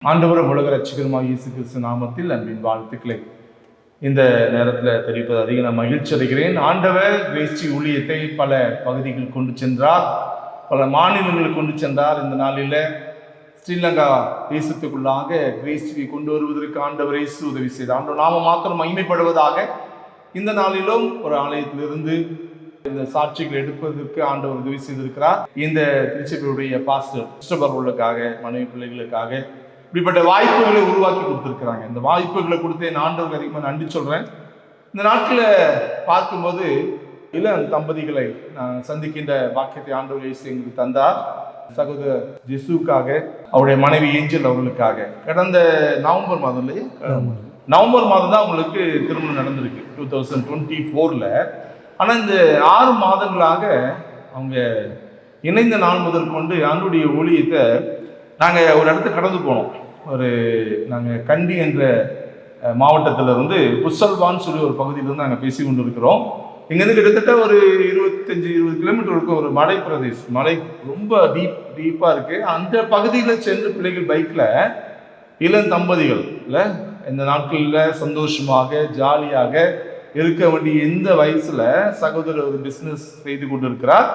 ஆண்டவரும் உலக ரட்சகருமாகிய இயேசு கிறிஸ்து நாமத்தில் அன்பின் வாழ்த்துக்களை இந்த நேரத்தில் தெரிவிப்பது அதிக நான் மகிழ்ச்சி அடைகிறேன். ஆண்டவர் கிரேஸ் ஊழியத்தை பல பகுதிகள் கொண்டு சென்றார், பல மாநிலங்களுக்கு கொண்டு சென்றார். இந்த நாளில் ஸ்ரீலங்கா தேசத்துக்குள்ளாக கிரேஸ் கொண்டு வருவதற்கு ஆண்டவர் இயேசு உதவி செய்தார். ஆண்டவர் நாம மாத்திரம் மகிமைப்படுவதாக. இந்த நாளிலும் ஒரு ஆலயத்திலிருந்து இந்த சாட்சிகள் எடுப்பதற்கு ஆண்டவர் உதவி செய்திருக்கிறார். இந்த திருச்சபையுடைய பாஸ்டர் கிறிஸ்டபர்களுக்காக, மனைவி பிள்ளைகளுக்காக இப்படிப்பட்ட வாய்ப்புகளை உருவாக்கி கொடுத்துருக்குறாங்க. இந்த வாய்ப்புகளை கொடுத்து என் ஆண்டவருக்கு அதிகமாக நன்றி சொல்கிறேன். இந்த நாட்டில் பார்க்கும்போது இளம் தம்பதிகளை நான் சந்திக்கின்ற வாக்கியத்தை ஆண்டவர் இயேசு எங்களுக்கு தந்தார். சகோதரர் ஜெசுக்காக, அவருடைய மனைவி ஏஞ்சல் அவர்களுக்காக கடந்த நவம்பர் மாதம் இல்லையே, நவம்பர் மாதம் தான் அவங்களுக்கு திருமணம் நடந்திருக்கு 2024. ஆனால் இந்த 6 மாதங்களாக அவங்க இணைந்த நாள் முதல் கொண்டு ஆண்டுடைய ஊழியத்தை நாங்கள் ஒரு இடத்துக்கு கடந்து போனோம். நாங்கள் கண்டி என்ற மாவட்டத்தில் இருந்து புசல்வான்னு சொல்லி ஒரு பகுதியிலிருந்து நாங்கள் பேசி கொண்டு இருக்கிறோம். இங்கேருந்து கிட்டத்தட்ட ஒரு 25-20 கிலோமீட்டர் இருக்கும் ஒரு மலை பிரதேசம். மலை ரொம்ப டீப்பாக இருக்குது. அந்த பகுதியில் சென்று பிள்ளைகள் பைக்கில் இளம் தம்பதிகள் இல்லை, இந்த நாட்களில் சந்தோஷமாக ஜாலியாக இருக்க வேண்டிய இந்த வயசில் சகோதரர் ஒரு பிஸ்னஸ் செய்து கொண்டு இருக்கிறார்.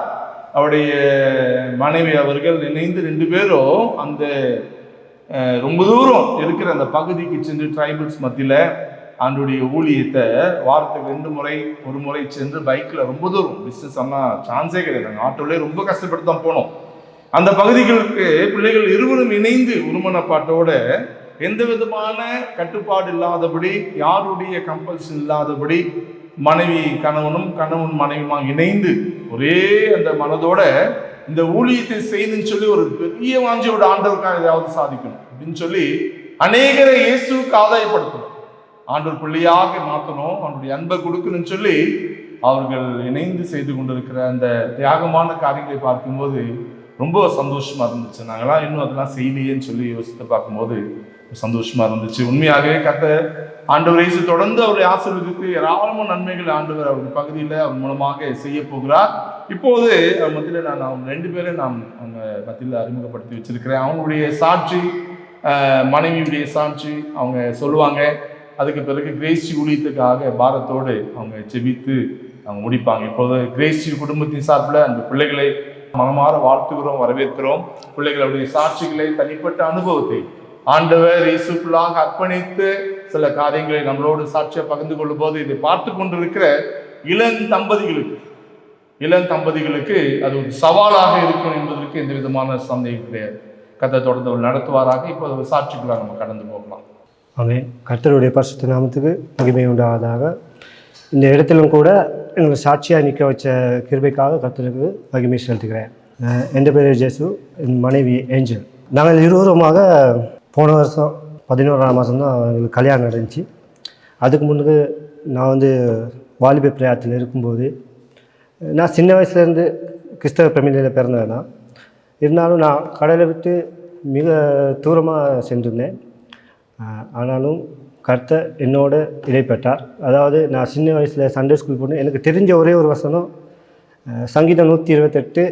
அவருடைய மனைவி அவர்கள் இணைந்து 2 பேரும் அந்த ரொம்ப தூரம் இருக்கிற அந்த பகுதிக்கு சென்று ட்ரைபல்ஸ் மத்தியில் ஆண்டுடைய ஊழியத்தை வாரத்துக்கு 1 முறை சென்று பைக்கில் ரொம்ப தூரம் பிஸ்னஸ் ஆனால் சான்ஸே கிடையாது. நாங்கள் ஆட்டோவிலே ரொம்ப கஷ்டப்பட்டு தான் போனோம். அந்த பகுதிகளுக்கு பிள்ளைகள் இருவரும் இணைந்து உருமனப்பாட்டோட எந்த விதமான கட்டுப்பாடு இல்லாதபடி, யாருடைய கம்பல்ஷன் இல்லாதபடி மனைவி கணவன் மனைவியுமாக இணைந்து ஒரே அந்த மனதோட இந்த ஊழியத்தை செய்யணும்னு சொல்லி ஒரு பெரிய வாஞ்சியோட ஆண்டவருக்காக ஏதாவது சாதிக்கணும் அப்படின்னு சொல்லி அநேகரை இயேசுக்கு ஆதாயப்படுத்தணும், ஆண்டவர் பிள்ளையாக மாற்றணும், அவனுடைய அன்பை கொடுக்கணும்னு சொல்லி அவர்கள் இணைந்து செய்து கொண்டிருக்கிற அந்த தியாகமான காரியங்களை பார்க்கும்போது ரொம்ப சந்தோஷமா இருந்துச்சு. நாங்களாம் இன்னும் அதெல்லாம் செய்யலையேன்னு சொல்லி யோசித்து பார்க்கும்போது சந்தோஷமா இருந்துச்சு. உண்மையாகவே கர்த்தர் ஆண்டவர் இயேசு தொடர்ந்து அவருடைய ஆசீர்வாதத்துக்கு ஏராளமான நன்மைகள் ஆண்டவர் அவருடைய பகுதியில் அவர் மூலமாக செய்ய போகிறார். இப்போது அவர் மத்தியில் நான் அவங்க 2 பேரை அவங்க மத்தியில் அறிமுகப்படுத்தி வச்சிருக்கிறேன். அவங்களுடைய சாட்சி, மனைவியுடைய சாட்சி அவங்க சொல்லுவாங்க. அதுக்கு பிறகு கிரேஸ் ஊழியத்துக்காக பாரத்தோடு அவங்க ஜெபித்து அவங்க முடிப்பாங்க. இப்போது கிரேஸ் குடும்பத்தின் சார்பில் அந்த பிள்ளைகளை மனமாற வாழ்த்துகிறோம், வரவேற்கிறோம். பிள்ளைகளுடைய சாட்சிகளை, தனிப்பட்ட அனுபவத்தை ஆண்டவர் இயேசுக்குள்ளாக அர்ப்பணித்து சில காரியங்களை நம்மளோடு சாட்சியை பகிர்ந்து கொள்ளும் போது இதை பார்த்து கொண்டிருக்கிற இளம் தம்பதிகளுக்கு அது ஒரு சவாலாக இருக்கும் என்பதற்கு எந்த விதமான சந்தேகம் கிடையாது. கர்த்தர் தொடர்ந்து நடத்துவாராக. இப்போ ஒரு சாட்சிக்குள்ளாக நம்ம கடந்து போகலாம். ஆமென். கர்த்தருடைய பரிசுத்த நாமத்துக்கு மகிமை உண்டாவதாக. இந்த இடத்திலும் கூட எங்களை சாட்சியாக நிற்க வச்ச கிருபைக்காக கர்த்தருக்கு மகிமை செலுத்துகிறேன். என் பேர் ஜேசு, என் மனைவி ஏஞ்சல். நாங்கள் இருவருமாக போன வருஷம் 11ஆம் மாதம் தான் எங்களுக்கு கல்யாணம் நடந்துச்சு. அதுக்கு முன்னுக்கு நான் வாலிப பிரயாத்தில் இருக்கும்போது, நான் சின்ன வயசுலேருந்து கிறிஸ்தவ ஃபேமிலியில் பிறந்தேன். இருந்தாலும் நான் கடலை விட்டு மிக தூரமாக சென்றிருந்தேன். ஆனாலும் கர்த்தர் என்னோட இடைப்பட்டார். அதாவது நான் சின்ன வயசில் சண்டே ஸ்கூல் போனேன். எனக்கு தெரிஞ்ச ஒரே ஒரு வசனம் சங்கீதம் 128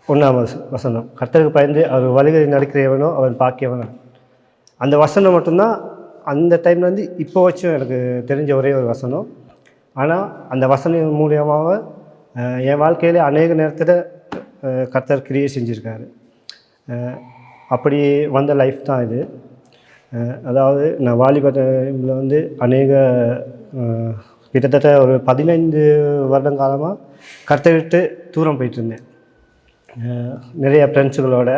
1ஆம் வசனம், கர்த்தருக்கு பயந்து அவர் வழிகளை நடக்கிறவனோ அவன் பாக்கியவனோ. அந்த வசனம் மட்டும்தான் அந்த டைம்லேருந்து இப்போ வச்சும் எனக்கு தெரிஞ்ச ஒரே ஒரு வசனம். ஆனால் அந்த வசனம் மூலியமாக என் வாழ்க்கையில் அநேக நேரத்தில் கர்த்தர் கிரியை செஞ்சுருக்காரு. அப்படி வந்த லைஃப் தான் இது. அதாவது நான் வாலிப டைமில் அநேக கிட்டத்தட்ட ஒரு 15 வருடங்காலமாக கர்த்தரை விட்டு தூரம் போயிட்டுருந்தேன். நிறைய ஃப்ரெண்ட்ஸுகளோட,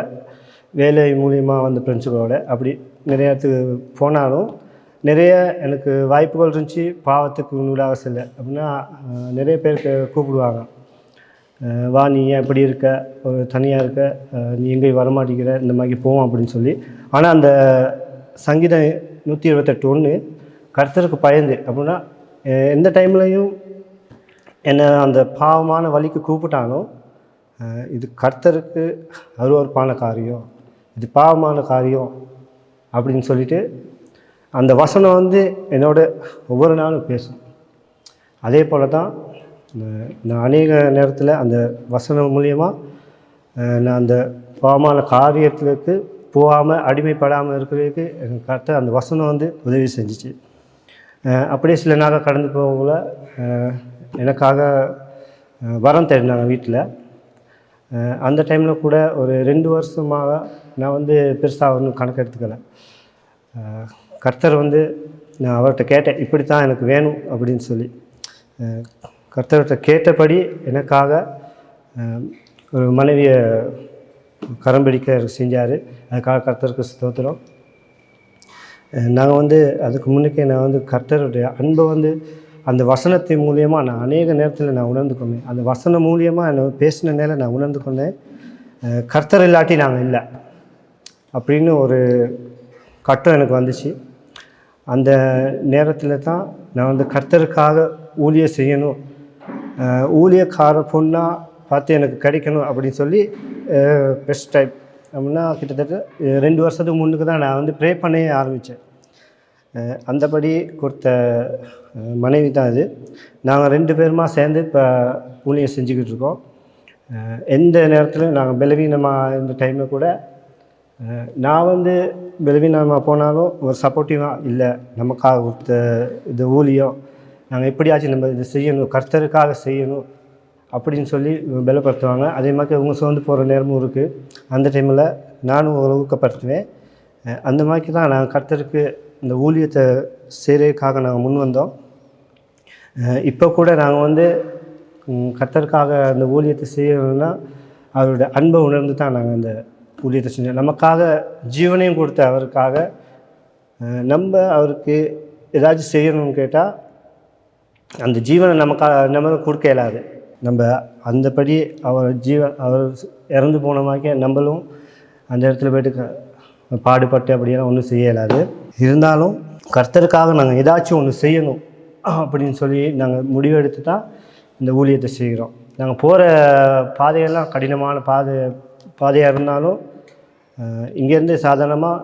வேலை மூலியமாக வந்த ஃப்ரெண்ட்ஸுகளோட அப்படி நிறைய இடத்துக்கு போனாலும் நிறைய எனக்கு வாய்ப்புகள் இருந்துச்சு. பாவத்துக்கு உண்டாக செல்ல அப்படின்னா நிறைய பேருக்கு கூப்பிடுவாங்க, வா நீ ஏன் இப்படி இருக்க, ஒரு தனியாக இருக்க, நீ எங்கேயும் வரமாட்டேங்கிற, இந்த மாதிரி போவோம் அப்படின்னு சொல்லி. ஆனால் அந்த சங்கீதம் 128 கர்த்தருக்கு பயந்து அப்படின்னா எந்த டைம்லையும் என்னை அந்த பாவமான வழிக்கு கூப்பிட்டாலும் இது கர்த்தருக்கு அருவருப்பான காரியம், இது பாவமான காரியம் அப்படின்னு சொல்லிட்டு அந்த வசனம் என்னோட ஒவ்வொரு நாளும் பேசும். அதே போல் தான் நான் அநேக நேரத்தில் அந்த வசனம் மூலியமாக நான் அந்த பாவமான காரியத்துக்கு போகாமல் அடிமைப்படாமல் இருக்கிறதுக்கு எனக்கு கரெக்டாக அந்த வசனம் வந்து உதவி செஞ்சிச்சு. அப்படியே சில நாள் கடந்து போகல எனக்காக வரம் தேடினாங்க வீட்டில். அந்த டைமில் கூட ஒரு 2 வருஷமாக நான் வந்து பெருசாக ஒன்றும் கணக்கு எடுத்துக்கலை. கர்த்தர் வந்து நான் அவர்கிட்ட கேட்டேன், இப்படி தான் எனக்கு வேணும் அப்படின்னு சொல்லி. கர்த்தர்கிட்ட கேட்டபடி எனக்காக ஒரு மனைவியை கரம் பிடிக்க செஞ்சார். அதுக்காக கர்த்தருக்கு ஸ்தோத்திரம். நாங்கள் வந்து அதுக்கு முன்னுக்கே நான் வந்து கர்த்தருடைய அன்பை வந்து அந்த வசனத்தின் மூலியமாக நான் அநேக நேரத்தில் நான் உணர்ந்து கொண்டேன். அந்த வசனம் மூலியமாக என்ன பேசின நேரம் நான் உணர்ந்து கொண்டேன், கர்த்தர் இல்லாட்டி நாங்கள் இல்லை அப்படின்னு ஒரு கட்டம் எனக்கு வந்துச்சு. அந்த நேரத்தில் தான் நான் வந்து கர்த்தருக்காக ஊழியம் செய்யணும், ஊழியக்கார பொண்ணாக பார்த்து எனக்கு கிடைக்கணும் அப்படின்னு சொல்லி பெஸ்ட் டைம் அப்படின்னா கிட்டத்தட்ட 2 வருஷத்துக்கு முன்னுக்கு தான் நான் வந்து ப்ரே பண்ண ஆரம்பித்தேன். அந்தபடி கொடுத்த மனைவி தான் இது. நாங்கள் 2 பேருமா சேர்ந்து இப்போ ஊழியம் செஞ்சுக்கிட்டு இருக்கோம். எந்த நேரத்தில் நாங்கள் பலவீனமாக இந்த டைமில் கூட நான் வந்து பலவீனமாக போனாலும் ஒரு சப்போர்ட்டிவாக இல்லை, நமக்காக கொடுத்த இது ஊழியம் நாங்கள் எப்படியாச்சும் நம்ம இதை செய்யணும், கர்த்தருக்காக செய்யணும் அப்படின்னு சொல்லி பலப்படுத்துவாங்க. அதே மாதிரி அவங்க சோர்ந்து போகிற நேரமும் இருக்குது. அந்த டைமில் நானும் ஒரு ஊக்கப்படுத்துவேன். அந்த மாதிரி தான் நாங்கள் கர்த்தருக்கு இந்த ஊழியத்தை செய்கிறதுக்காக நாங்கள் முன் வந்தோம். இப்போ கூட நாங்கள் வந்து கர்த்தருக்காக அந்த ஊழியத்தை செய்யணும்னா அவருடைய அன்பை உணர்ந்து தான் நாங்கள் அந்த ஊழியத்தை செஞ்சோம். நமக்காக ஜீவனையும் கொடுத்த அவருக்காக நம்ம அவருக்கு ஏதாச்சும் செய்யணும்னு கேட்டால் அந்த ஜீவனை நம்ம கொடுக்க இயலாது. நம்ம அந்தபடி அவர் இறந்து போன மாதிரி நம்மளும் அந்த இடத்துல போய்ட்டு பாடுபட்டு அப்படியெல்லாம் ஒன்றும் செய்ய இயலாது. இருந்தாலும் கர்த்தருக்காக நாங்கள் ஏதாச்சும் ஒன்று செய்யணும் அப்படின்னு சொல்லி நாங்கள் முடிவெடுத்து தான் இந்த ஊழியத்தை செய்கிறோம். நாங்கள் போகிற பாதையெல்லாம் கடினமான பாதையாக இருந்தாலும் இங்கேருந்து சாதாரணமாக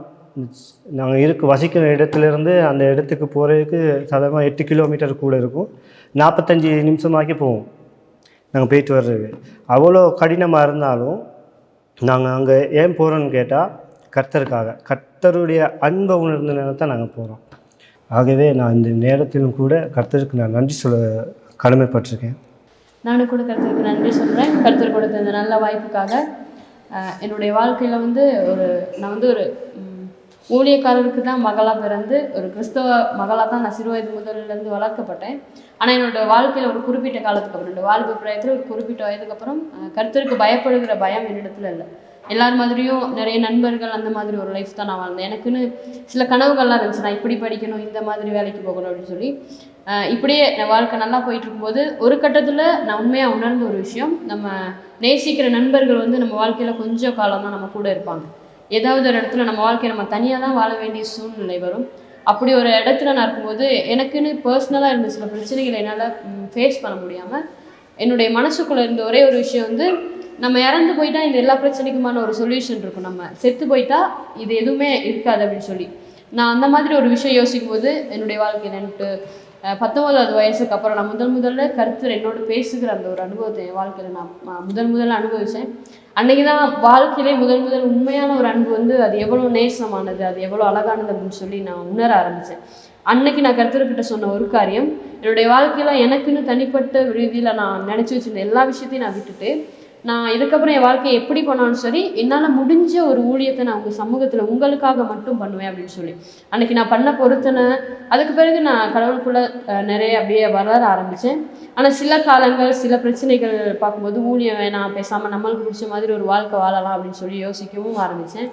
நாங்கள் வசிக்கிற இடத்துலேருந்து அந்த இடத்துக்கு போகிறதுக்கு சாதாரணமாக 8 கிலோமீட்டர் கூட இருக்கும். 45 நிமிஷமாக்கி போவோம் நாங்கள் போயிட்டு வர்றது. அவ்வளோ கடினமாக இருந்தாலும் நாங்கள் அங்கே ஏன் போகிறோன்னு கேட்டால் கர்த்தருக்காக, கர்த்தருடைய அன்பை உணர்ந்த நேரம் தான் நாங்கள் போகிறோம். ஆகவே நான் இந்த நேரத்திலும் கூட கர்த்தருக்கு நான் நன்றி சொல்ல கடமைப்பட்டிருக்கேன். நானும் கூட கர்த்தருக்கு நன்றி சொல்கிறேன். கர்த்தர் கொடுத்த இந்த நல்ல வாய்ப்புக்காக. என்னுடைய வாழ்க்கையில் வந்து நான் வந்து ஒரு ஊழியக்காரருக்கு தான் மகளாக பிறந்து ஒரு கிறிஸ்தவ மகளாக தான் நான் சிறு வயது முதலிலேருந்து வளர்க்கப்பட்டேன். ஆனால் என்னோடய வாழ்க்கையில் ஒரு குறிப்பிட்ட காலத்துக்கு அப்புறம், என்னோடய வாழ்க்கை பிராயத்தில் ஒரு குறிப்பிட்ட வயதுக்கு அப்புறம் கர்த்தருக்கு பயப்படுகிற பயம் என்னிடத்துல இல்லை. எல்லார் மாதிரியும் நிறைய நண்பர்கள் அந்த மாதிரி ஒரு லைஃப் தான் நான் வாழ்ந்தேன். எனக்குன்னு சில கனவுகள்லாம் இருந்துச்சு, நான் இப்படி படிக்கணும், இந்த மாதிரி வேலைக்கு போகணும் அப்படின்னு சொல்லி. இப்படியே என் வாழ்க்கை நல்லா போயிட்டு இருக்கும்போது ஒரு கட்டத்தில் நான் உண்மையாக உணர்ந்த ஒரு விஷயம், நம்ம நேசிக்கிற நண்பர்கள் வந்து நம்ம வாழ்க்கையில் கொஞ்சம் காலம் தான் நம்ம கூட இருப்பாங்க. ஏதாவது ஒரு இடத்துல நம்ம வாழ்க்கையை நம்ம தனியாக தான் வாழ வேண்டிய சூழ்நிலை வரும். அப்படி ஒரு இடத்துல நான் இருக்கும்போது எனக்குன்னு பர்சனலாக இருந்த சில பிரச்சனைகளை என்னால் ஃபேஸ் பண்ண முடியாமல் என்னுடைய மனசுக்குள்ளே இருந்த ஒரே ஒரு விஷயம் வந்து, நம்ம இறந்து போயிட்டா இந்த எல்லா பிரச்சனைக்குமான ஒரு சொல்யூஷன் இருக்கும், நம்ம செத்து போயிட்டா இது எதுவுமே இருக்காது அப்படின்னு சொல்லி நான் அந்த மாதிரி ஒரு விஷயம் யோசிக்கும் போது என்னுடைய வாழ்க்கையில் எனக்கு 19வது வயசுக்கு அப்புறம் நான் முதல்ல கர்த்தர் என்னோடு பேசுகிற அந்த ஒரு அனுபவத்தை என் வாழ்க்கையில் நான் முதல்ல அனுபவித்தேன். அன்றைக்கி தான் வாழ்க்கையிலே முதல் உண்மையான ஒரு அன்பு வந்து அது எவ்வளோ நேசமானது, அது எவ்வளோ அழகானது அப்படின்னு சொல்லி நான் உணர ஆரம்பித்தேன். அன்னைக்கு நான் கர்த்தர்கிட்ட சொன்ன ஒரு காரியம், என்னுடைய வாழ்க்கையில் எனக்குன்னு தனிப்பட்ட ரீதியில் நான் நினச்சி வச்சுருந்த எல்லா விஷயத்தையும் நான் விட்டுட்டு நான் இதுக்கப்புறம் என் வாழ்க்கையை எப்படி பண்ணாலும் சரி என்னால் முடிஞ்ச ஒரு ஊழியத்தை நான் உங்கள் சமூகத்தில் உங்களுக்காக மட்டும் பண்ணுவேன் அப்படின்னு சொல்லி அன்றைக்கி நான் பண்ண பொறுத்தனை. அதுக்கு பிறகு நான் கடவுளுக்குள்ளே நிறைய அப்படியே வளர ஆரம்பித்தேன். ஆனால் சில காலங்கள் சில பிரச்சனைகள் பார்க்கும்போது ஊழியம் வேணாம், பேசாமல் நம்மளுக்கு பிடிச்ச மாதிரி ஒரு வாழ்க்கை வாழலாம் அப்படின்னு சொல்லி யோசிக்கவும் ஆரம்பித்தேன்.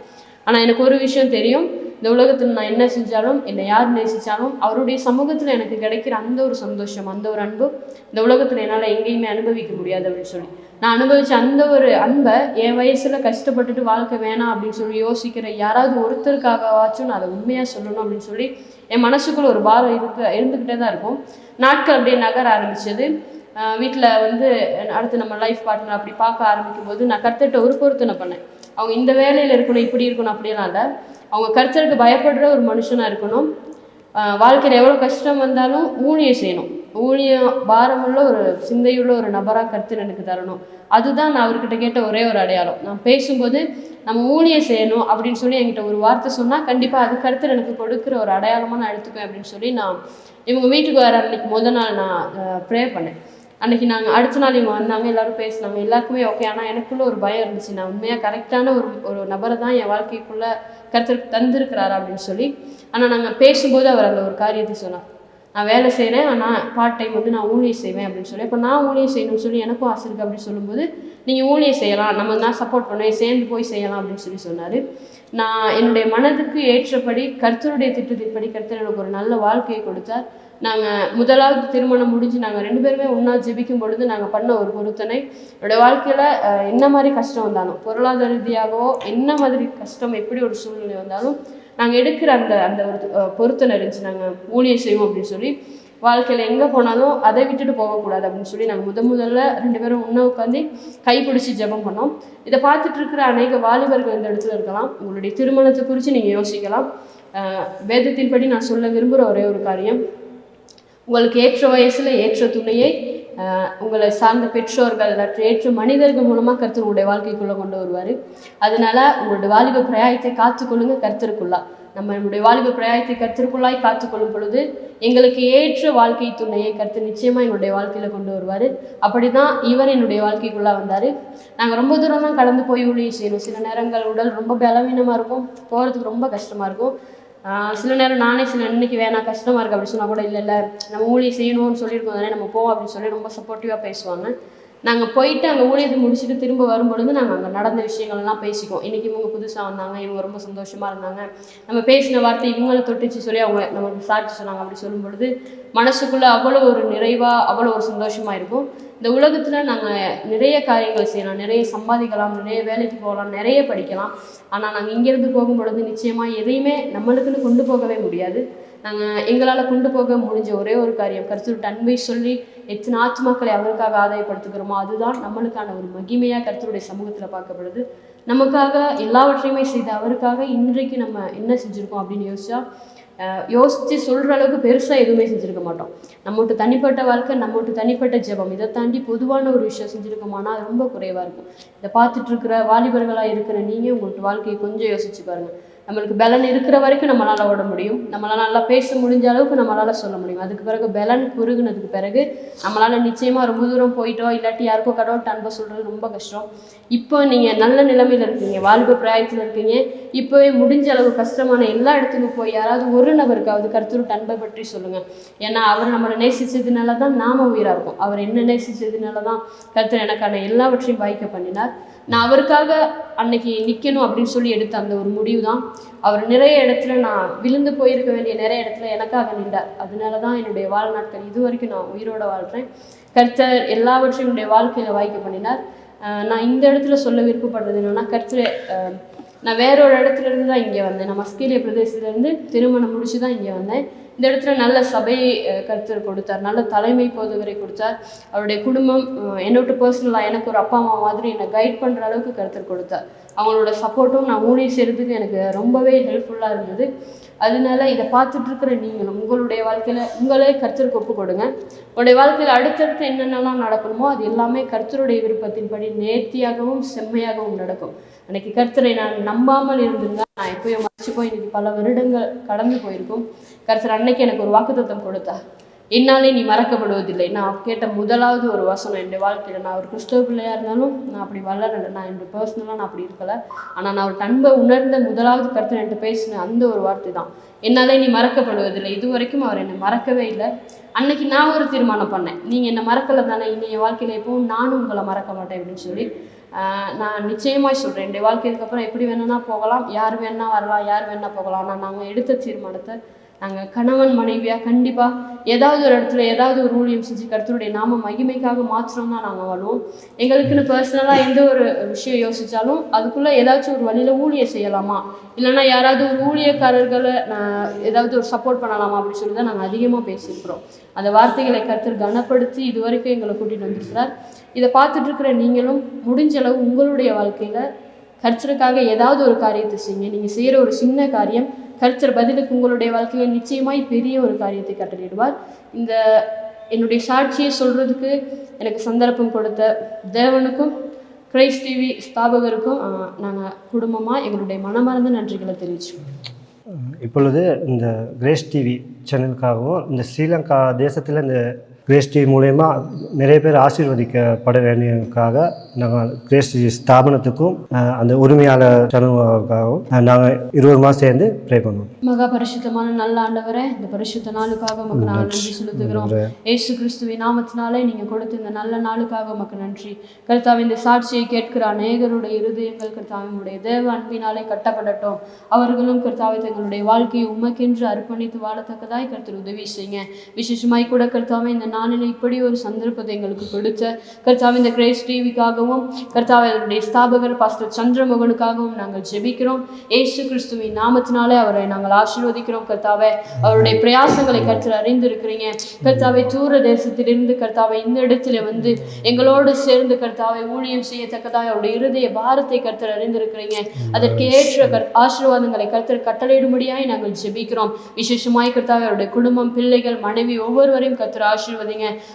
ஆனால் எனக்கு ஒரு விஷயம் தெரியும், இந்த உலகத்தில் நான் என்ன செஞ்சாலும் என்னை யார் நேசித்தாலும் அவருடைய சமூகத்தில் எனக்கு கிடைக்கிற அந்த ஒரு சந்தோஷம், அந்த ஒரு அன்பு இந்த உலகத்தில் என்னால் எங்கேயுமே அனுபவிக்க முடியாது அப்படின்னு சொல்லி நான் அனுபவித்த அந்த ஒரு அன்பை என் வயசில் கஷ்டப்பட்டுட்டு வாழ்க்கை வேணாம் அப்படின்னு சொல்லி யோசிக்கிற யாராவது ஒருத்தருக்காகவாச்சும் நான் அதை உண்மையாக சொல்லணும் அப்படின்னு சொல்லி என் மனசுக்குள்ள ஒரு பாரம் இருந்துக்கிட்டே தான் இருக்கும். நாட்கள் அப்படியே நகர ஆரம்பித்தது. வீட்டில் வந்து அடுத்து நம்ம லைஃப் பார்ட்னர் அப்படி பார்க்க ஆரம்பிக்கும் போது நான் கர்த்தர்கிட்ட ஒரு பொருத்தனை பண்ணேன். அவங்க இந்த வேலையில் இருக்கணும், இப்படி இருக்கணும் அப்படியெல்லாம் இல்லை, அவங்க கர்த்தருக்கு பயப்படுற ஒரு மனுஷனாக இருக்கணும், வாழ்க்கையில் எவ்வளோ கஷ்டம் வந்தாலும் ஊழியம் செய்யணும், ஊழியம் பாரமுள்ள ஒரு சிந்தையுள்ள ஒரு நபராக கர்த்தர் எனக்கு தரணும். அதுதான் நான் அவர்கிட்ட கேட்ட ஒரே ஒரு அடையாளம். நான் பேசும்போது நம்ம ஊழியம் செய்யணும் அப்படின்னு சொல்லி என்கிட்ட ஒரு வார்த்தை சொன்னால் கண்டிப்பாக அது கர்த்தர் எனக்கு கொடுக்குற ஒரு அடையாளமாக நான் எடுத்துக்குவேன் அப்படின்னு சொல்லி நான் இவங்க வீட்டுக்கு வர அன்றைக்கி முதல் நாள் நான் ப்ரே பண்ணேன். அன்றைக்கி நாங்கள் அடுத்த நாள் இவங்க வந்தாங்க, எல்லோரும் பேசினாங்க, எல்லாருக்குமே ஓகே. ஆனால் எனக்குள்ளே ஒரு பயம் இருந்துச்சு, நான் உண்மையாக கரெக்டான ஒரு நபரை தான் என் வாழ்க்கைக்குள்ளே கர்த்தருக்கு தந்திருக்கிறாரா அப்படின்னு சொல்லி. ஆனால் நாங்கள் பேசும்போது அவர் அந்த ஒரு காரியத்தை சொன்னார், நான் வேலை செய்கிறேன் ஆனால் பார்ட் டைம் வந்து நான் ஊழியம் செய்வேன் அப்படின்னு சொல்லி. அப்போ நான் ஊழியம் செய்யணும்னு சொல்லி எனக்கும் ஆசை இருக்குது அப்படின்னு சொல்லும்போது, நீங்கள் ஊழியம் செய்யலாம், நம்ம தான் சப்போர்ட் பண்ணுவேன், சேர்ந்து போய் செய்யலாம் அப்படின்னு சொல்லி சொன்னார். நான் என்னுடைய மனதுக்கு ஏற்றபடி கர்த்தருடைய திட்டத்தின்படி கர்த்தர் எனக்கு ஒரு நல்ல வாழ்க்கையை கொடுத்தார். நாங்கள் முதலாவது திருமணம் முடிஞ்சு நாங்கள் 2 பேருமே ஒன்றா ஜெபிக்கும் பொழுது நாங்கள் பண்ண ஒரு பொருத்தனை, என்னோடய வாழ்க்கையில் என்ன மாதிரி கஷ்டம் வந்தாலும், பொருளாதார ரீதியாகவோ என்ன மாதிரி கஷ்டம் எப்படி ஒரு சூழ்நிலை வந்தாலும் நாங்கள் எடுக்கிற அந்த ஒரு பொருத்தனை இருந்துச்சு. நாங்கள் ஊழியம் செய்வோம் அப்படின்னு சொல்லி, வாழ்க்கையில் எங்கே போனாலும் அதை விட்டுட்டு போகக்கூடாது அப்படின்னு சொல்லி நாங்கள் முதல்ல 2 பேரும் ஒன்றா உட்காந்து கைப்பிடிச்சி ஜெபம் பண்ணோம். இதை பார்த்துட்டு இருக்கிற அநேக வாலிபர்கள் இந்த இடத்துல இருக்கலாம். உங்களுடைய திருமணத்தை குறித்து நீங்கள் யோசிக்கலாம். வேதத்தின்படி நான் சொல்ல விரும்புகிற ஒரே ஒரு காரியம், உங்களுக்கு ஏற்ற வயசில் ஏற்ற துணையை உங்களை சார்ந்த பெற்றோர்கள் ஏற்ற மனிதர்கள் மூலமாக கர்த்தர் உங்களுடைய வாழ்க்கைக்குள்ளே கொண்டு வருவார். அதனால உங்களுடைய வாலிப பிரயாயத்தை காத்துக்கொள்ளுங்க கர்த்தருக்குள்ளா. நம்மளுடைய வாலிப பிரயாயத்தை கர்த்தருக்குள்ளாய் காத்துக்கொள்ளும் பொழுது எங்களுக்கு ஏற்ற வாழ்க்கை துணையை கர்த்தர் நிச்சயமாக எங்களுடைய வாழ்க்கையில் கொண்டு வருவார். அப்படி தான் இவர் என்னுடைய வாழ்க்கைக்குள்ளே வந்தார். நாங்கள் ரொம்ப தூரம் தான் கடந்து போய் ஊழியம் செய்யணும். சில நேரங்கள் உடல் ரொம்ப பலவீனமாக இருக்கும், போகிறதுக்கு ரொம்ப கஷ்டமாக இருக்கும். சில நேரம் நானே இன்னைக்கு வேணாம் கஷ்டமாக இருக்குது அப்படி சொன்னால் கூட இல்லை நம்ம ஊழியம் செய்யணும்னு சொல்லியிருக்கோம் தானே, நம்ம போவோம் அப்படின்னு சொல்லி ரொம்ப சப்போர்ட்டிவாக பேசுவாங்க. நாங்கள் போயிட்டு அங்கே ஊழியத்தை முடிச்சுட்டு திரும்ப வரும்பொழுது நாங்கள் அங்கே நடந்த விஷயங்கள்லாம் பேசிக்குவோம். இன்றைக்கி இவங்க புதுசாக வந்தாங்க, இவங்க ரொம்ப சந்தோஷமாக இருந்தாங்க, நம்ம பேசின வார்த்தை இவங்களை தொட்டுச்சு சொல்லி அவங்க நமக்கு சாட்சி சொன்னாங்க. அப்படி சொல்லும் பொழுது மனசுக்குள்ளே அவ்வளோ ஒரு நிறைவாக அவ்வளோ ஒரு சந்தோஷமாக இருக்கும். இந்த உலகத்தில் நாங்கள் நிறைய காரியங்கள் செய்யலாம், நிறைய சம்பாதிக்கலாம், நிறைய வேலைக்கு போகலாம், நிறைய படிக்கலாம். ஆனால் நாங்கள் இங்கேருந்து போகும் பொழுது நிச்சயமாக எதையுமே நம்மளுக்குன்னு கொண்டு போகவே முடியாது. நாங்கள் எங்களால் கொண்டு போக முடிஞ்ச ஒரே ஒரு காரியம், கர்த்தருடைய அன்பை சொல்லி எத்தனை ஆத்மாக்களை அவருக்காக ஆதாயப்படுத்துகிறோமோ அதுதான் நம்மளுக்கான ஒரு மகிமையாக கர்த்தருடைய சமூகத்தில் பார்க்கப்படுது. நமக்காக எல்லாவற்றையுமே செய்த அவருக்காக இன்றைக்கு நம்ம என்ன செஞ்சுருக்கோம் அப்படின்னு யோசித்து சொல்கிற அளவுக்கு பெருசாக எதுவுமே செஞ்சுருக்க மாட்டோம். நம்மகிட்ட தனிப்பட்ட வாழ்க்கை, நம்மகிட்ட தனிப்பட்ட ஜெபம், இதை தாண்டி பொதுவான ஒரு விஷயம் செஞ்சுருக்கோமானா அது ரொம்ப குறைவாக இருக்கும். இதை பார்த்துட்டு இருக்கிற வாலிபர்களாக இருக்கிற நீங்கள் உங்கள்கிட்ட வாழ்க்கையை கொஞ்சம் யோசிச்சு பாருங்கள். நம்மளுக்கு பலன் இருக்கிற வரைக்கும் நம்மளால் ஓட முடியும், நம்மளால் நல்லா பேச முடிஞ்ச அளவுக்கு நம்மளால் சொல்ல முடியும். அதுக்கு பிறகு பலன் குறுகுனதுக்கு பிறகு நம்மளால் நிச்சயமாக ரொம்ப தூரம் போயிட்டோம் இல்லாட்டி யாருக்கோ கடவுள்கிட்ட அன்பை சொல்கிறது ரொம்ப கஷ்டம். இப்போ நீங்கள் நல்ல நிலைமையில் இருக்கீங்க, வாலிப பிராயத்தில் இருக்கீங்க, இப்போவே முடிஞ்ச அளவு கஷ்டமான எல்லா இடத்துக்கும் போய் யாராவது ஒரு நபருக்காவது கர்த்தருடைய அன்பை பற்றி சொல்லுங்கள். ஏன்னா அவர் நம்மளை நேசித்ததுனால தான் நாம் உயிராக இருக்கும். அவர் என்ன நேசித்ததுனால தான் கர்த்தர் எனக்கான எல்லாவற்றையும் வாய்க்க பண்ணினார். நான் அவருக்காக அன்னைக்கு நிற்கணும் அப்படின்னு சொல்லி எடுத்த அந்த ஒரு முடிவு தான் அவர் நிறைய இடத்துல நான் விழுந்து போயிருக்க வேண்டிய நிறைய இடத்துல எனக்காக நின்றார். அதனால தான் என்னுடைய வாழ்நாட்கள் இது வரைக்கும் நான் உயிரோடு வாழ்கிறேன். கர்த்தர் எல்லாவற்றையும் என்னுடைய வாழ்க்கையில் வாய்க்க பண்ணினார். நான் இந்த இடத்துல சொல்ல விருப்பப்படுறது என்னென்னா, கர்த்தர் நான் வேற ஒரு இடத்துல இருந்து தான் இங்கே வந்தேன். நான் மஸ்கேலியா பிரதேசத்துலேருந்து திருமணம் முடிச்சு தான் இங்கே வந்தேன். இந்த இடத்துல நல்ல சபையை கர்த்தர் கொடுத்தார், நல்ல தலைமை போதகரை கொடுத்தார். அவருடைய குடும்பம் என்னோட பர்சனலாக எனக்கு ஒரு அப்பா அம்மா மாதிரி என்னை கைட் பண்ணுற அளவுக்கு கர்த்தர் கொடுத்தார். அவங்களோட சப்போர்ட்டும் நான் ஊழியம் செய்கிறதுக்கு எனக்கு ரொம்பவே ஹெல்ப்ஃபுல்லாக இருந்தது. அதனால இதை பார்த்துட்டு இருக்கிற நீங்களும் உங்களுடைய வாழ்க்கையில் உங்களே கர்த்தருக்கு ஒப்பு கொடுங்க. உங்களுடைய வாழ்க்கையில் அடுத்தடுத்து என்னென்னலாம் நடக்கணுமோ அது எல்லாமே கர்த்தருடைய விருப்பத்தின்படி நேர்த்தியாகவும் செம்மையாகவும் நடக்கும். அன்றைக்கி கர்த்தரை நான் நம்பாமல் இருந்திருந்தா நான் எப்போயோ மறைச்சு போய் இன்றைக்கி பல வருடங்கள் கடந்து போயிருக்கும். கர்த்தர் அன்னைக்கு எனக்கு ஒரு வாக்குத்தத்தம் கொடுத்தா, என்னாலே நீ மறக்கப்படுவதில்லை. நான் கேட்ட முதலாவது ஒரு வசனம் என்னுடைய வாழ்க்கையில், நான் ஒரு கிறிஸ்தவ பிள்ளையாக இருந்தாலும் நான் அப்படி வளரலை, நான் என்னுடைய பர்சனலாக நான் அப்படி இருக்கலை. ஆனால் நான் ஒரு அன்பை உணர்ந்த முதலாவது கர்த்தர் என்கிட்ட பேசின அந்த ஒரு வார்த்தை தான், என்னாலே நீ மறக்கப்படுவதில்லை. இது வரைக்கும் அவர் என்னை மறக்கவே இல்லை. அன்னைக்கு நான் ஒரு தீர்மானம் பண்ணேன், நீங்கள் என்னை மறக்கலை தானே, இன்னைய வாழ்க்கையில் எப்பவும் நானும் உங்களை மறக்க மாட்டேன் அப்படின்னு சொல்லி. நான் நிச்சயமாக சொல்கிறேன், என்னுடைய வாழ்க்கை இதுக்கப்புறம் எப்படி வேணும்னா போகலாம், யார் வேணா வரலாம், யார் வேணா போகலாம். ஆனால் நாங்கள் எடுத்த தீர்மானத்தை நாங்கள் கணவன் மனைவியாக கண்டிப்பாக ஏதாவது ஒரு இடத்துல ஏதாவது ஒரு ஊழியம் செஞ்சு கர்த்தருடைய நாம மகிமைக்காக மாத்திரம் தான் நாங்கள் வாழ்வோம். எங்களுக்குன்னு பர்சனலாக எந்த ஒரு விஷயம் யோசித்தாலும் அதுக்குள்ளே ஏதாச்சும் ஒரு வழியில் ஊழியம் செய்யலாமா, இல்லைனா யாராவது ஒரு ஊழியக்காரர்களை ஏதாவது ஒரு சப்போர்ட் பண்ணலாமா அப்படின்னு சொல்லி தான் நாங்கள் அதிகமாக பேசியிருக்கிறோம். அந்த வார்த்தைகளை கர்த்தர் கனப்படுத்தி இது வரைக்கும் எங்களை கூட்டிகிட்டு வந்திருக்கிறார். இதை பார்த்துட்டு இருக்கிற நீங்களும் முடிஞ்ச அளவு உங்களுடைய வாழ்க்கையில் கர்த்தருக்காக ஏதாவது ஒரு காரியத்தை செய்யுங்க. நீங்கள் செய்கிற ஒரு சின்ன காரியம் கர்த்தர் பதிலுக்கு உங்களுடைய வாழ்க்கையில் நிச்சயமாய் பெரிய ஒரு காரியத்தை கட்டளையிடுவார். இந்த என்னுடைய சாட்சியை சொல்கிறதுக்கு எனக்கு சந்தர்ப்பம் கொடுத்த தேவனுக்கும் கிரைஸ்ட் டிவி ஸ்தாபகருக்கும் நாங்கள் குடும்பமாக எங்களுடைய மனமார்ந்த நன்றிகளை தெரிவிச்சோம். இப்பொழுது இந்த கிரேஸ் டிவி சேனலுக்காகவும் இந்த ஸ்ரீலங்கா தேசத்தில் இந்த கிரேஸ் டிவி மூலயமா நிறைய பேர் ஆசீர்வதிக்கப்பட வேண்டியதுக்காக நாங்கள் கிரேஸ் டிவி ஸ்தாபனத்துக்கும் அந்த உரிமையாளர் சேனலுக்காகவும் நாங்கள் 20 சேர்ந்து ப்ரே பண்ணுவோம். மகா பரிசுத்தமான நல்ல ஆண்டவரே, இந்த பரிசுத்த நாளுக்காக உமக்கு நாங்கள் நன்றி செலுத்துகிறோம். இயேசு கிறிஸ்துவின் நாமத்தினாலே நீங்கள் கொடுத்த இந்த நல்ல நாளுக்காக உமக்கு நன்றி. கர்த்தாவே, இந்த சாட்சியை கேட்கிற அநேகருடைய இருதயங்கள் கர்த்தாவே உம்முடைய தேவ அன்பினாலே கட்டப்படட்டும். அவர்களும் கர்த்தாவே தங்களுடைய வாழ்க்கையை உமக்கென்று அர்ப்பணித்து வாழத்தக்கதாய் கர்த்தர் உதவி செய்யுங்க. விசேஷமாய் கூட கர்த்தாவே இந்த நாளில் இப்படி ஒரு சந்தர்ப்பத்தை எங்களுக்கு கொடுத்த கர்த்தாவே இந்த கிரேஸ் டிவிக்காகவும் கர்த்தாவே அதனுடைய ஸ்தாபகர் பாஸ்டர் சந்திரமோகனுக்காகவும் நாங்கள் ஜெபிக்கிறோம். இயேசு கிறிஸ்துவின் நாமத்தினாலே அவரை நாங்கள் ஆசீர்வதிக்கிறோம். கர்த்தாவே, அவருடைய பிரயாசங்களை கர்த்தர் அறிந்திருக்கிறீங்க. கர்த்தாவே, தூர தேசத்திலிருந்து கர்த்தாவே இந்த இடத்துல வந்து எங்களோடு சேர்ந்து கர்த்தாவை ஊழியம் செய்யத்தக்கதாய் அவருடைய இருதய பாரத்தை கர்த்தர் அறிந்திருக்கிறீங்க. அதற்கு ஏற்ற ஆசீர்வாதங்களை கர்த்தர் கட்டளையிடும்படியாய் நாங்கள் ஜெபிக்கிறோம். விசேஷமாய் கர்த்தாவே அவருடைய குடும்பம், பிள்ளைகள், மனைவி ஒவ்வொருவரையும் கர்த்தர் ஆசீர்வதிங்க.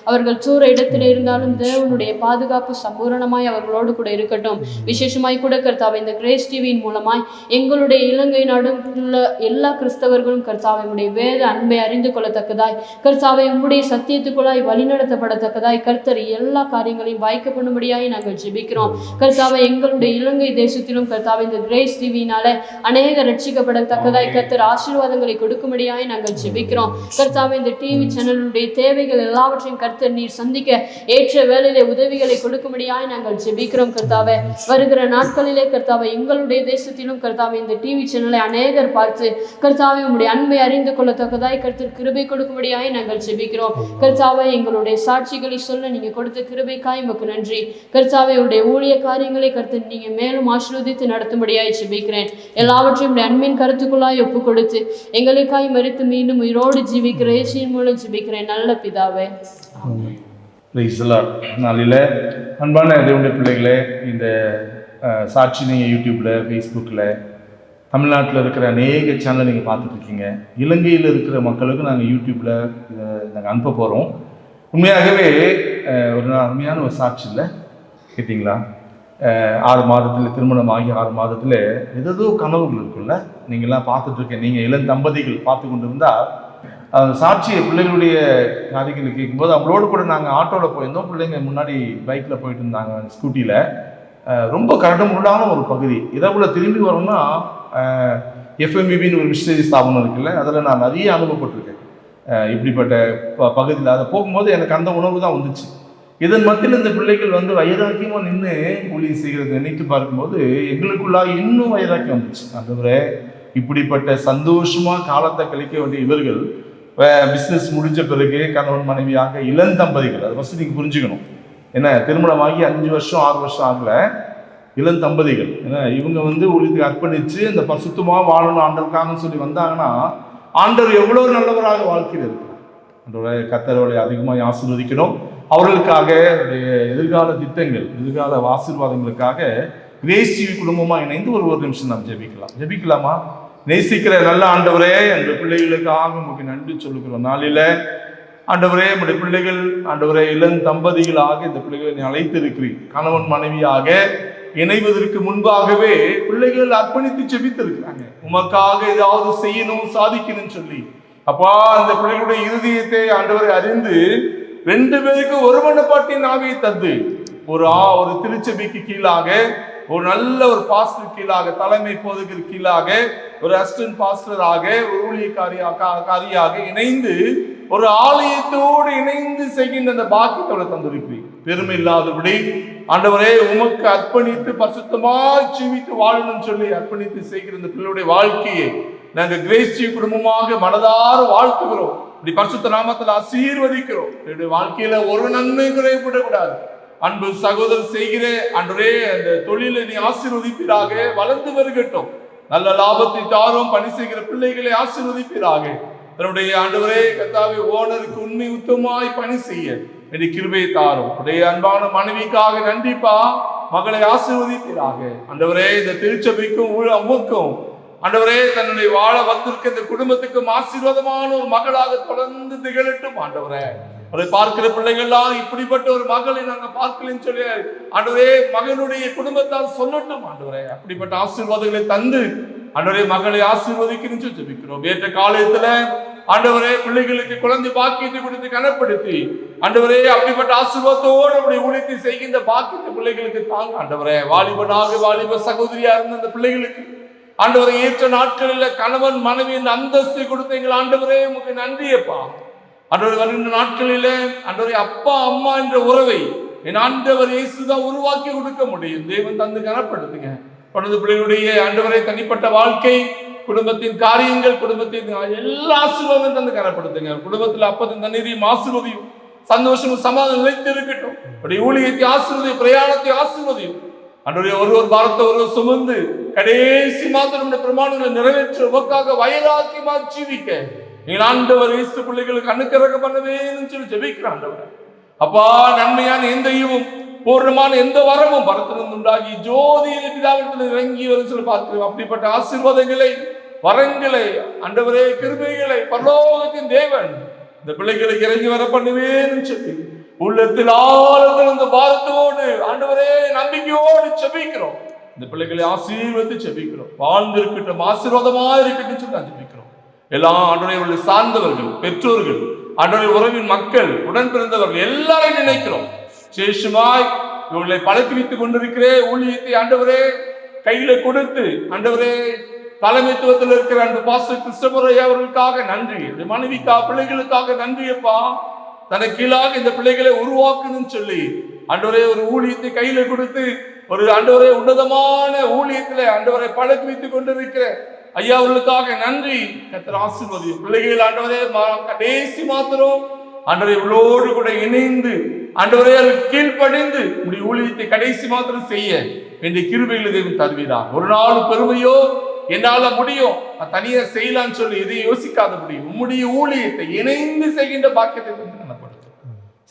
அவர்கள் தூர இடத்துல இருந்தாலும் தேவனுடைய பாதுகாப்பு சம்பூரணமாய் அவர்களோடு கூட இருக்கட்டும். விசேஷமாய் கூட கர்த்தாவை இந்த கிரேஸ் டிவியின் மூலமாய் எங்களுடைய இலங்கை நாடும் உள்ள எல்லா கிறிஸ்தவர்களும் கர்த்தாவை உம்முடைய வேத அன்பை அறிந்து கொள்ளத்தக்கதாய் கர்த்தாவை உம்முடைய சத்தியத்துக்குள்ளாய் வழிநடத்தப்படத்தக்கதாய் கர்த்தர் எல்லா காரியங்களையும் வாய்க்கப்படும்படியாய் நாங்கள் ஜெபிக்கிறோம். கர்த்தாவை எங்களுடைய இலங்கை தேசத்திலும் கர்த்தாவை இந்த கிரேஸ் டிவியினால அநேக ரட்சிக்கப்படத்தக்கதாய் கர்த்தர் ஆசீர்வாதங்களை கொடுக்கும்படியாய் நாங்கள் ஜெபிக்கிறோம். கர்த்தாவை இந்த டிவி சேனலுடைய தேவைகள் எல்லாவற்றையும் கர்த்தர் நீர் சந்திக்க ஏற்ற வேளையிலே உதவிகளை கொடுக்கும்படியாய் நாங்கள் ஜெபிக்கிறோம். கர்த்தாவே, வருகிற நாட்களிலே கர்த்தாவை எங்களுடைய தேசத்திலும் கர்த்தாவை இந்த டிவி சேனலை அநேகர் பார்த்து கர்த்தாவை உம்முடைய அன்பை அறிந்து கொள்ளத்தக்கதாய் கர்த்தர் கிருபை கொடுக்கும்படியாய் நாங்கள் ஜெபிக்கிறோம். கர்த்தாவை, எங்களுடைய சாட்சிகளை சொல்ல நீங்க கொடுத்த கிருபைக்காய் உமக்கு நன்றி. கர்த்தாவை, உடைய ஊழிய காரியங்களை கர்த்தர் நீங்க மேலும் ஆசீர்வதித்து நடத்தும்படியாய் ஜெபிக்கிறேன். எல்லாவற்றையும் உடைய அன்பின் கருத்துக்குள்ளாய் ஒப்பு கொடுத்து எங்களுக்காய் மரித்து மீண்டும் உயிரோடு ஜீவிக்கிற இயேசுவின் மூலம் ஜெபிக்கிறேன் நல்ல பிதாவே. நாளில் அன்பான தேவனுடைய பிள்ளைகளே, இந்த சாட்சி நீங்கள் யூடியூப்பில், ஃபேஸ்புக்கில், தமிழ்நாட்டில் இருக்கிற அநேக சேனலை நீங்கள் பார்த்துட்ருக்கீங்க. இலங்கையில் இருக்கிற மக்களுக்கு நாங்கள் யூடியூப்பில் இதை நாங்கள் அனுப்ப போகிறோம். உண்மையாகவே ஒரு அருமையான ஒரு சாட்சி இல்லை கேட்டிங்களா? 6 மாதத்தில் திருமணம் ஆகி 6 மாதத்தில் ஏதோ கனவுகள் இருக்குல்ல, நீங்கள்லாம் பார்த்துட்ருக்கேன். நீங்கள் இளம் தம்பதிகள் பார்த்து கொண்டு இருந்தால் அந்த சாட்சியை பிள்ளைகளுடைய காரியங்களை கேட்கும்போது அவங்களோடு கூட நாங்கள் ஆட்டோவில் போயிருந்தோம். பிள்ளைங்க முன்னாடி பைக்கில் போயிட்டு இருந்தாங்க, ஸ்கூட்டியில். ரொம்ப கரடுமுரடான ஒரு பகுதி. இரவில் திரும்பி வரோம்னா எஃப்எம்பிபின்னு ஒரு மிஷனரி ஸ்தாபனம் இருக்குல்ல, அதில் நான் நிறைய அனுபவப்பட்டிருக்கேன். இப்படிப்பட்ட பகுதியில் அதை போகும்போது எனக்கு அந்த உணர்வு தான் வந்துச்சு. இதன் மத்தியில் இந்த பிள்ளைகள் வந்து வைராக்கியமாக நின்று ஊழியம் செய்கிறது நினைத்து பார்க்கும்போது எங்களுக்குள்ளாக இன்னும் வைராக்கியம் வந்துச்சு. அதுவரை இப்படிப்பட்ட சந்தோஷமாக காலத்தை கழிக்க வேண்டிய இவர்கள் பிஸ்னஸ் முடிஞ்ச பிறகு கணவன் மனைவியாக இளந்தம்பதிகள், அதை ஃபஸ்ட்டு நீங்கள் புரிஞ்சுக்கணும். ஏன்னா திருமணமாகி 5 வருஷம் 6 வருஷம் ஆகலை, இளந்தம்பதிகள். ஏன்னா இவங்க வந்து ஊழியத்துக்கு அர்ப்பணித்து இந்த பசுத்தமாக வாழணும் ஆண்டவருக்காகன்னு சொல்லி வந்தாங்கன்னா ஆண்டவர் எவ்வளோ நல்லவராக வாழ்க்கையில் இருக்கிறார். அதோட கர்த்தரோட அதிகமாக ஆசீர்வதிக்கணும். அவர்களுக்காக எதிர்கால திட்டங்கள், எதிர்கால ஆசீர்வாதங்களுக்காக கிரேஸ் டிவி குடும்பமாக இணைந்து ஒரு நிமிஷம் நாம் ஜெபிக்கலாமா? நேசிக்கிற நல்ல ஆண்டவரே, அந்த பிள்ளைகளுக்காக உங்களுக்கு நன்றி சொல்லுகிறோம். நாளில் ஆண்டவரே, நம்முடைய பிள்ளைகள் ஆண்டவரே இளம் தம்பதிகளாக இந்த பிள்ளைகளை அழைத்திருக்கிறீர். கணவன் மனைவியாக இணைவதற்கு முன்பாகவே பிள்ளைகள் அர்ப்பணித்து ஜெபித்திருக்கிறாங்க. உமக்காக ஏதாவது செய்யணும், சாதிக்கணும்னு சொல்லி. அப்பா, அந்த பிள்ளைகளுடைய இருதயத்தை ஆண்டவரை அறிந்து 2 பேருக்கு ஒரு மனப்பாட்டின் ஆவியை தந்து ஒரு திருச்சபைக்கு கீழாக, ஒரு நல்ல ஒரு பாஸ்டர் கீழாக, தலைமை போதகர் கீழாக, ஒரு அசிஸ்டன்ட் பாஸ்டராக, ஒரு ஊழியக்காரியாக இணைந்து ஒரு ஆலயத்தோடு இணைந்து செய்கின்ற அந்த பாக்கியத்தோட தந்திருக்கிறீர். பெருமை இல்லாதபடி ஆண்டவரே உமக்கு அர்ப்பணித்து பரிசுத்தமாய் ஜீவித்து வாழணும்னு சொல்லி அர்ப்பணித்து செய்கிற இந்த பிள்ளையுடைய வாழ்க்கையை நாங்கள் கிரேஸ் டிவி குடும்பமாக மனதார வாழ்த்துகிறோம். இப்படி பரிசுத்த நாமத்தில் ஆசீர்வதிக்கிறோம். என்னுடைய வாழ்க்கையில ஒரு நன்மை குறைபடக்கூடாது. அன்பு சகோதரர் செய்கிற ஆண்டவரே அந்த தொழிலை நீ ஆசீர்வதிப்பீராக, வளர்ந்து வருகட்டும். நல்ல லாபத்தை தாரும். பணி செய்கிற பிள்ளைகளை ஆசீர்வதிப்பீராக. தன்னுடைய ஆண்டவரே கர்த்தாவே ஓனருக்கு உண்மை உத்தமாய் பணி செய்ய என்னுடைய கிருபையை தாரும். உடைய அன்பான மனைவிக்காக நன்றிப்பா, மகளை ஆசீர்வதிப்பீராக. ஆண்டவரே இந்த திருச்சபைக்கும் உமக்கும் ஆண்டவரே தன்னுடைய வாழ வந்திருக்க இந்த குடும்பத்துக்கும் ஆசீர்வாதமான ஒரு மகளாக தொடர்ந்து திகழட்டும். ஆண்டவரே அதை பார்க்கிற பிள்ளைகள்லாம் இப்படிப்பட்ட ஒரு மகளை நாங்க பார்க்கலன்னு சொல்லி ஆண்டவரே மகனுடைய குடும்பத்தால் சொல்லட்டும் ஆண்டவரே. அப்படிப்பட்ட ஆசீர்வாதங்களை தந்து ஆண்டவரே மகளை ஆசீர்வதிக்கணும்னு சொல்லி ஜெபிக்கிறோம். ஏற்ற காலத்துல ஆண்டவரே பிள்ளைகளுக்கு குழந்தை பாக்கியத்தை கொடுத்து கனப்படுத்தி ஆண்டவரே அப்படிப்பட்ட ஆசீர்வாதத்தோடு அப்படி ஊழியத்தை செய்கின்ற பாக்கியத்தை பிள்ளைகளுக்கு தாங்க ஆண்டவரே. வாலிபனாக வாலிப சகோதரியா இருந்த அந்த பிள்ளைகளுக்கு ஆண்டவரை ஏற்ற நாட்களில் கணவன் மனைவி இந்த அந்தஸ்தை கொடுத்த எங்கள் ஆண்டவரே உங்களுக்கு நன்றியப்பா. ஆண்டவரை வருகின்ற நாட்களிலே ஆண்டவரை அப்பா அம்மா என்ற உறவை என் ஆண்டவர் இயேசுதான் உருவாக்கி கொடுக்க முடியும். தேவன் தந்து கனப்படுத்துங்க. குழந்தை பிள்ளைகளுடைய ஆண்டவரை தனிப்பட்ட வாழ்க்கை, குடும்பத்தின் காரியங்கள், குடும்பத்தின் எல்லா ஆசீர்வாதம் தந்து கனப்படுத்துங்க. குடும்பத்தில் அப்பத்தின் தண்ணீரையும் ஆசீர்வதியும், சந்தோஷமும் சமாதானம் நிலைத்து இருக்கட்டும். அப்படி ஊழியத்தை ஆசீர்வதியும், பிரயாணத்தை ஆசீர்வதியும். ஆண்டவரே ஒருவர் பாரத்தை ஒருவர் சுமந்து கடைசி மாத்திரம் பிரமாணங்களை நிறைவேற்ற உமக்காக வைராக்கியமா ஜீவிக்க எங்கள் ஆண்டவர் இயேசு பிள்ளைகளுக்கு அனுக்கிரகம் பண்ண வேணும்னு சொல்லி ஜெபிக்கிறான் ஆண்டவர். அப்பா நன்மையான எந்த ஈவும் பூர்ணமான எந்த வரமும் பரத்திலிருந்து உண்டாகி ஜோதியின் பிதாவிடத்தில் இறங்கி வரும் சொல்லி பார்க்கிறோம். அப்படிப்பட்ட ஆசீர்வாதங்களை, வரங்களை, ஆண்டவரே கிருபைகளை பரலோகத்தின் தேவன் இந்த பிள்ளைகளுக்கு இறங்கி வர பண்ணுவேன்னு சொல்லி உள்ளத்தில் ஆழத்தில் இந்த பாரத்தோடு ஆண்டவரே நம்பிக்கையோடு ஜெபிக்கிறோம். இந்த பிள்ளைகளை ஆசீர்வதித்து ஜெபிக்கிறோம். வாழ்ந்திருக்கட்டும், ஆசீர்வாதமா இருக்கட்டும் சொல்லி நான் ஜெபிக்கிறோம். எல்லாம் ஆண்டவரை சார்ந்தவர்கள், பெற்றோர்கள், ஆண்டவரை உறவின் மக்கள், உடன் பிறந்தவர்கள் எல்லாரையும் நினைக்கிறோம். சேஷமாய் இவர்களை பழக்கிவித்துக் கொண்டிருக்கிற ஊழியத்தை ஆண்டவரே கையில கொடுத்து ஆண்டவரே தலைமைத்துவத்தில் இருக்கிற அந்த பாஸ்டர் கிறிஸ்டபர் அவர்களுக்காக நன்றி, மனைவிக்காக, பிள்ளைகளுக்காக நன்றியப்பா. தனக்கு கீழாக இந்த பிள்ளைகளை உருவாக்கணும்னு சொல்லி ஆண்டவரே ஒரு ஊழியத்தை கையில கொடுத்து ஒரு ஆண்டவரே உன்னதமான ஊழியத்திலே ஆண்டவரை பழக்கி வைத்துக் கொண்டிருக்கிற ஐயா அவர்களுக்காக நன்றி. கர்த்தர் ஆசீர்வதியும். பிள்ளைகள் ஆண்டவரே கடைசி மாத்திரம் ஆண்டவரை இவளோடு கூட இணைந்து ஆண்டவரே கீழ்ப்படிந்து உடைய ஊழியத்தை கடைசி மாத்திரம் செய்ய வேண்டிய கிருபைகளை தேவன் தருவீரா. ஒரு நாள் பெருமையோ என்னால முடியும், நான் தனியா செய்யலான்னு சொல்லி எதையும் யோசிக்காத முடியும். உம்முடைய ஊழியத்தை இணைந்து செய்கின்ற பாக்கியத்தை கனப்படுத்தும்.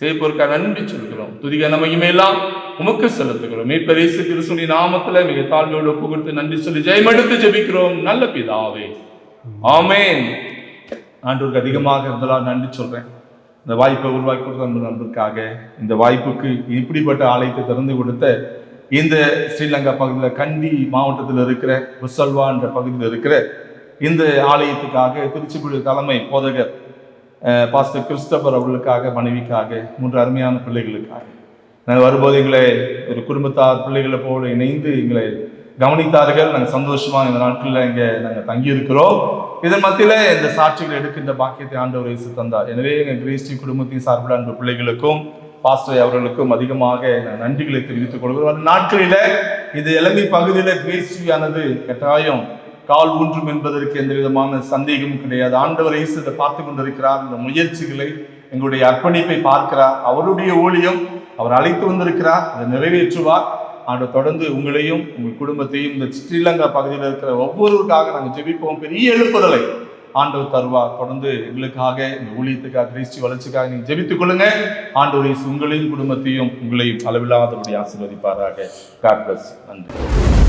செய்ப்பொருக்கா நன்றி சொல்கிறோம். துதிக நமையுமே எல்லாம் உமக்கு செலுத்துகிறோம். மீட்பர் இயேசு கிறிஸ்துவின் நாமத்துல மிக தாழ்மையோடு ஒப்பு கொடுத்து நன்றி சொல்லி ஜெயமெடுத்து ஜெபிக்கிறோம் நல்ல பிதாவே, ஆமென். ஆண்டவருக்கு அதிகமாக இருந்ததால் நன்றி சொல்றேன். இந்த வாய்ப்பை உருவாக்கி கொடுத்த நண்பருக்காக, இந்த வாய்ப்புக்கு இப்படிப்பட்ட ஆலயத்தை திறந்து கொடுத்த இந்த ஸ்ரீலங்கா பகுதியில் கண்டி மாவட்டத்தில் இருக்கிற புசல்வா என்ற பகுதியில் இருக்கிற இந்த ஆலயத்துக்காக திருச்சிபுரி தலைமை போதகர் பாஸ்டர் கிறிஸ்டபர் அவர்களுக்காக, மனைவிக்காக, 3 அருமையான பிள்ளைகளுக்காக நாங்கள் வரும்போது எங்களை ஒரு குடும்பத்தார் பிள்ளைகளை போல இணைந்து எங்களை கவனித்தார்கள். நாங்கள் சந்தோஷமாக இந்த நாட்களில் இங்கே நாங்கள் தங்கியிருக்கிறோம். இதன் மத்தியில் இந்த சாட்சிகள் எடுக்கின்ற பாக்கியத்தை ஆண்டவர் இயேசு தந்தார். எனவே எங்கள் கிறிஸ்டி குடும்பத்தின் சார்பில் அன்பு பிள்ளைகளுக்கும் பாஸ்டர் அவர்களுக்கும் அதிகமாக நன்றிகளை தெரிவித்துக் கொள்கிறோம். நாட்களில இந்த இலங்கை பகுதியில கிறிஸ்டியானது கட்டாயம் கால் ஊன்றும் என்பதற்கு எந்த விதமான சந்தேகமும் கிடையாது. ஆண்டவர் இயேசு இதை பார்த்து கொண்டிருக்கிறார். இந்த முயற்சிகளை, எங்களுடைய அர்ப்பணிப்பை பார்க்கிறார். அவருடைய ஊழியம் அவர் அழைத்து வந்திருக்கிறார், அதை நிறைவேற்றுவார். ஆண்டவர் தொடர்ந்து உங்களையும் உங்கள் குடும்பத்தையும் இந்த ஸ்ரீலங்கா பகுதியில் இருக்கிற ஒவ்வொருவருக்காக நாங்கள் ஜெபிப்போம். பெரிய எழுப்புதலை ஆண்டவர் தருவார். தொடர்ந்து எங்களுக்காக, இந்த ஊழியத்துக்காக, கிறிஸ்டி வளர்ச்சிக்காக நீங்க ஜெபித்துக் கொள்ளுங்க. ஆண்டவர் உங்களையும் குடும்பத்தையும் உங்களையும் அளவில்லாதபடி ஆசீர்வதிப்பாராக. God bless. நன்றி.